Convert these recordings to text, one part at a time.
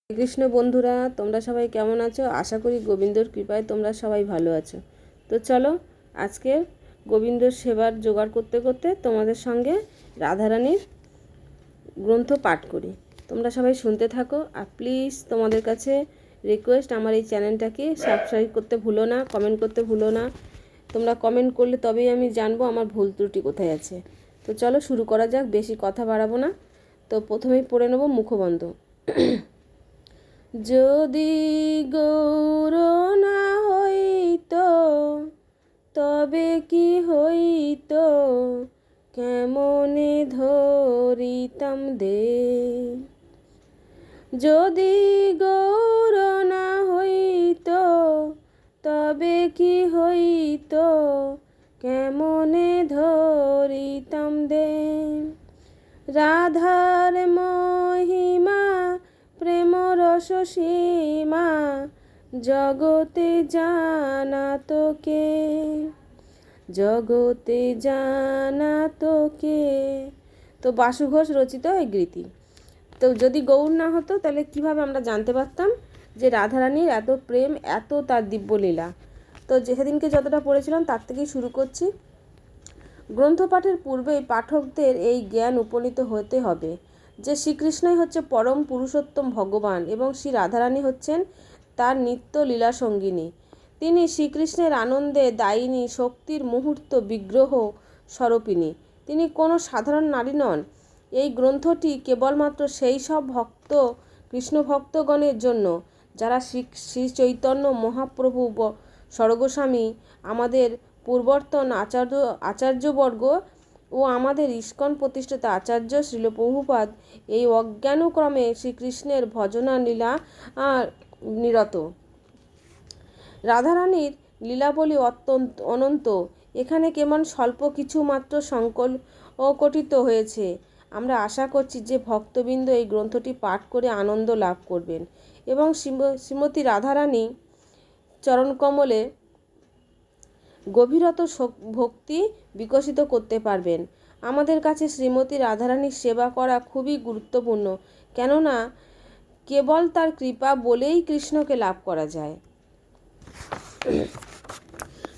কৃষ্ণ বন্ধুরা, তোমরা সবাই কেমন আছো? আশা করি গোবিন্দর কৃপায় তোমরা সবাই ভালো আছো। তো চলো আজকে গোবিন্দর সেবার জোগাড় করতে করতে তোমাদের সঙ্গে রাধারানীর গ্রন্থ পাঠ করি। তোমরা সবাই শুনতে থাকো। আর প্লিজ তোমাদের কাছে রিকোয়েস্ট, আমার এই চ্যানেলটাকে সাবস্ক্রাইব করতে ভুলো না, কমেন্ট করতে ভুলো না। তোমরা কমেন্ট করলে তবেই আমি জানবো আমার ভুল ত্রুটি কোথায় আছে। তো চলো শুরু করা যাক, বেশি কথা বাড়াবো না। তো প্রথমেই পড়ে নেব মুখবন্ধ। যদি গৌর না হইত তবে কি হইত, কেমনে ধরিতাম দে। যদি গৌর না হইত তবে কি হইত, কেমনে ধরিতাম দে। রাধার মহিমা প্রেম রস সীমা, জগতে জানা তোকে, জগতে জানা তোকে। তো বাসু ঘোষ রচিত এই গীতি। তো যদি গৌর না হতো তাহলে কিভাবে আমরা জানতে পারতাম যে রাধারানীর এত প্রেম, এত তার দিব্যলীলা। তো সেদিনকে যতটা পড়েছিলাম তার থেকেই শুরু করছি। গ্রন্থপাঠের পূর্বেই পাঠকদের এই জ্ঞান উপনীত হতে হবে যে শ্রীকৃষ্ণই হচ্ছে পরম পুরুষোত্তম ভগবান এবং শ্রী রাধারানী হচ্ছেন তার নিত্য লীলা সঙ্গিনী। তিনি শ্রীকৃষ্ণের আনন্দে দায়িনী শক্তির মুহূর্ত বিগ্রহ স্বরূপিনী। তিনি কোনো সাধারণ নারী নন। এই গ্রন্থটি কেবলমাত্র সেই সব ভক্ত, কৃষ্ণ ভক্তগণের জন্য যারা শ্রী চৈতন্য মহাপ্রভু স্বর্গস্বামী, আমাদের পূর্বর্তন আচার্যবর্গ ও আমাদের ইস্কন প্রতিষ্ঠাতা আচার্য শ্রীল প্রভুপাদ এই অজ্ঞানক্রমে শ্রীকৃষ্ণের ভজনা লীলা নিরত। রাধারানীর লীলাবলী অত্যন্ত অনন্ত। এখানে কেমন স্বল্প কিছু মাত্র সংকলিত হয়েছে। আমরা আশা করছি যে ভক্তবৃন্দ এই গ্রন্থটি পাঠ করে আনন্দ লাভ করবেন এবং শ্রীমতী রাধারানী চরণকমলে গভীরত ভক্তি বিকশিত করতে পারবেন। আমাদের কাছে শ্রীমতী রাধারানীর সেবা করা খুবই গুরুত্বপূর্ণ, কেননা কেবল তার কৃপা বলেই কৃষ্ণকে লাভ করা যায়।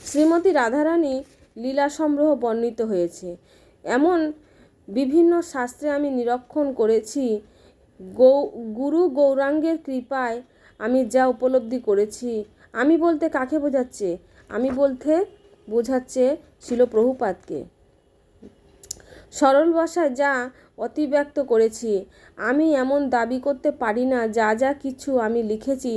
শ্রীমতী রাধারানী লীলা সংগ্রহ বর্ণিত হয়েছে। এমন বিভিন্ন শাস্ত্রে আমি নিরীক্ষণ করেছি। গুরু গৌরাঙ্গের কৃপায় আমি যা উপলব্ধি করেছি, আমি বলতে কাকে বোঝাচ্ছে? আমি বলতে বোঝাচ্ছে শিল প্রভুপাদকে। সরল ভাষায় যা অতিব্যক্ত করেছি, আমি এমন দাবি করতে পারি না যা যা কিছু আমি লিখেছি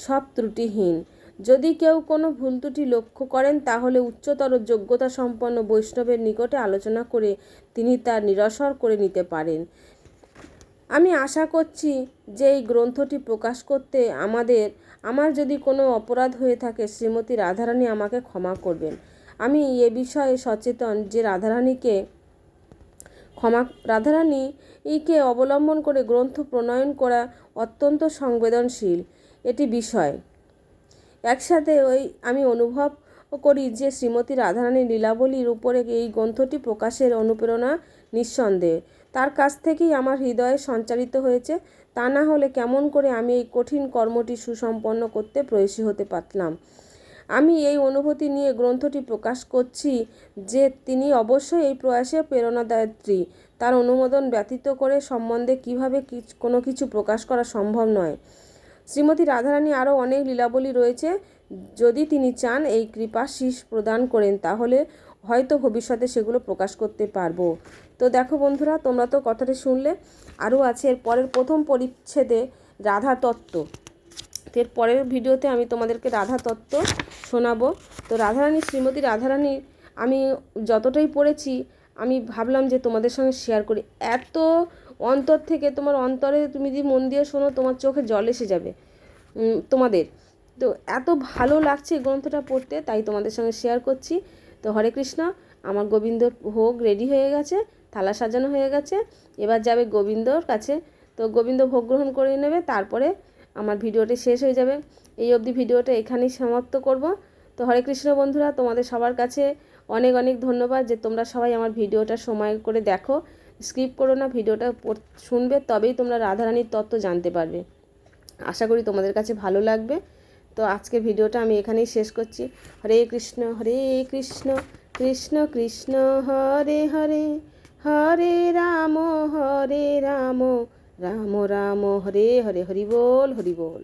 সব ত্রুটিহীন। যদি কেউ কোনো ভুল ত্রুটি লক্ষ্য করেন তাহলে উচ্চতর যোগ্যতা সম্পন্ন বৈষ্ণবের নিকটে আলোচনা করে তিনি তা নিরসন করে নিতে পারেন। আমি আশা করছি যে এই গ্রন্থটি প্রকাশ করতে আমার যদি কোনো অপরাধ হয়ে থাকে শ্রীমতী রাধারানী আমাকে ক্ষমা করবেন। আমি এ বিষয়ে সচেতন যে রাধারানীকে অবলম্বন করে গ্রন্থ প্রণয়ন করা অত্যন্ত সংবেদনশীল এটি বিষয়। একসাথে আমি অনুভব করি যে শ্রীমতী রাধারানীর লীলাবলীর উপরে এই গ্রন্থটি প্রকাশের অনুপ্রেরণা নিঃসন্দেহে তার কাছ থেকেই আমার হৃদয়ে সঞ্চারিত হয়েছে। তা না হলে কেমন করে আমি এই কঠিন কর্মটি সুসম্পন্ন করতে প্রয়াসী হতে পারলাম। আমি এই অনুভূতি নিয়ে গ্রন্থটি প্রকাশ করছি যে তিনি অবশ্যই এই প্রয়াসে প্রেরণাদাত্রী। তার অনুমোদন ব্যতীত করে সম্বন্ধে কিভাবে কোনো কিছু প্রকাশ করা সম্ভব নয়। শ্রীমতী রাধারানী আরও অনেক লীলাবলী রয়েছে। যদি তিনি চান এই কৃপাশীষ প্রদান করেন তাহলে হয়তো ভবিষ্যতে সেগুলো প্রকাশ করতে পারবো। তো দেখো বন্ধুরা, তোমরা তো কথাটি শুনলে, আরও আছে এর পরের প্রথম পরিচ্ছেদে রাধা তত্ত্ব। এর পরের ভিডিওতে আমি তোমাদেরকে রাধা তত্ত্ব শোনাবো। তো শ্রীমতী রাধারানীর আমি যতটাই পড়েছি আমি ভাবলাম যে তোমাদের সঙ্গে শেয়ার করি। এত অন্তর থেকে, তোমার অন্তরে তুমি যদি মন দিয়ে শোনো তোমার চোখে জল এসে যাবে তোমাদের। তো এত ভালো লাগছে গ্রন্থটা পড়তে, তাই তোমাদের সঙ্গে শেয়ার করছি। তো হরে কৃষ্ণ, আমার গোবিন্দর ভোগ রেডি হয়ে গেছে, থালা সাজানো হয়ে গেছে, এবার যাবে গোবিন্দর কাছে। তো গোবিন্দ ভোগ গ্রহণ করে নেবে, তারপরে আমার ভিডিওটি শেষ হয়ে যাবে। এই অবধি ভিডিওটা এখানেই সমাপ্ত করব। তো হরে কৃষ্ণ বন্ধুরা, তোমাদের সবার কাছে অনেক অনেক ধন্যবাদ যে তোমরা সবাই আমার ভিডিওটা সময় করে দেখো। স্কিপ করো না, ভিডিওটা শুনবে, তবেই তোমরা রাধারানীর তত্ত্ব জানতে পারবে। আশা করি তোমাদের কাছে ভালো লাগবে। তো আজকে ভিডিওটা আমি এখানেই শেষ করছি। হরে কৃষ্ণ কৃষ্ণ কৃষ্ণ হরে হরে, হরে রাম রাম রাম হরে হরে, হরি বল হরি বল।